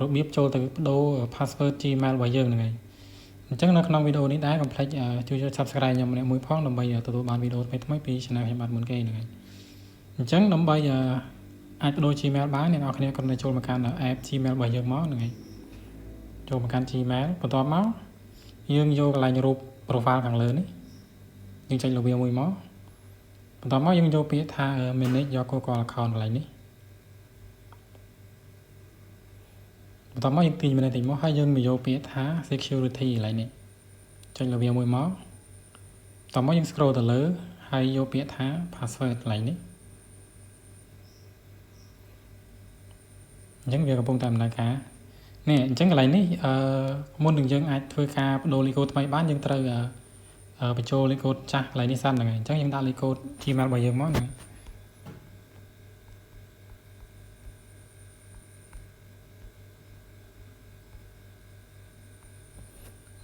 របៀបចូលទៅដូរ password Gmail របស់យើងហ្នឹងហើយអញ្ចឹងនៅក្នុងវីដេអូនេះដែរកុំភ្លេចជួយ Subscribe ខ្ញុំម្នាក់មួយផងដើម្បីទទួលបានវីដេអូថ្មីៗពី Channel ខ្ញុំបាទមុនគេហ្នឹងហើយអញ្ចឹងដើម្បីអាចបដូរ Gmail បានអ្នកនរគ្នាគ្រាន់តែចូលមកកាន់ app Gmail របស់យើងមកហ្នឹងហើយចូលមកកាន់ Gmail បន្ទាប់មកយើងយកកន្លែងរូប profile ខាងលើនេះយើងចុចលើវាមួយមកបន្ទាប់មកយើងយកពាក្យថា manage your Google account កន្លែងនេះបន្ទាប់មកយើងទាញម្នាក់តិចមកហើយយើងមកយកពាក្យថា security កន្លែងនេះចុចលើវាមួយមកបន្ទាប់មកយើង scroll ទៅលើហើយយកពាក្យថា password កន្លែងនេះអញ្ចឹងវាកំពុងតែដំណើរការនេះអញ្ចឹងកន្លែងនេះមុននឹងយើងអាចធ្វើការបដូរលេខកូដថ្មីបានយើងត្រូវបញ្ចូលលេខកូដចាស់កន្លែងនេះសិនហ្នឹងហើយអញ្ចឹងយើងដាក់លេខកូដ Gmail របស់យើងមកហ្នឹង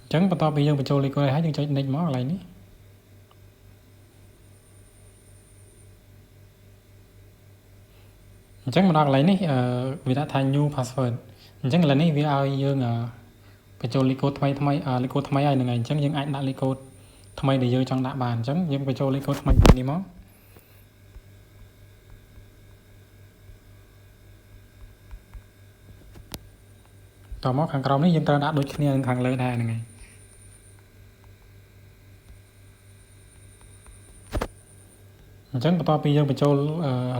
អញ្ចឹងបន្ទាប់ពីយើងបញ្ចូលលេខកូដហើយយើងចុច next មកកន្លែងនេះអញ្ចឹងមកដល់កន្លែងនេះវាដាក់ថា new password អញ្ចឹងកន្លែងនេះវាឲ្យយើងបញ្ចូលលេខកូដថ្មីលេខកូដថ្មីហើយហ្នឹងហើយអញ្ចឹងយើងអាចដាក់លេខកូដថ្មីដែលយើងចង់ដាក់បានអញ្ចឹងយើងបញ្ចូលលេខកូដថ្មីនេះមកតមកខាងក្រោមនេះយើងត្រូវដាក់ដូចគ្នានឹងខាងលើដែរហ្នឹងហើយអញ្ចឹងបន្ទាប់ពីយើងបញ្ចូល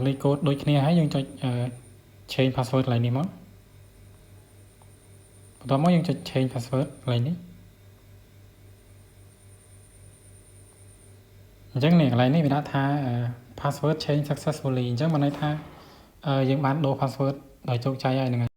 លេខកូដដូចគ្នាហើយយើងចុច change password កន្លែងនេះមកបន្ទាប់មកយើងចុច change password កន្លែងនេះអញ្ចឹងនេះកន្លែងនេះវាដាក់ថា password change successfully អញ្ចឹងបានន័យថាយើងបានដូរ password ដោយជោគជ័យហើយហ្នឹង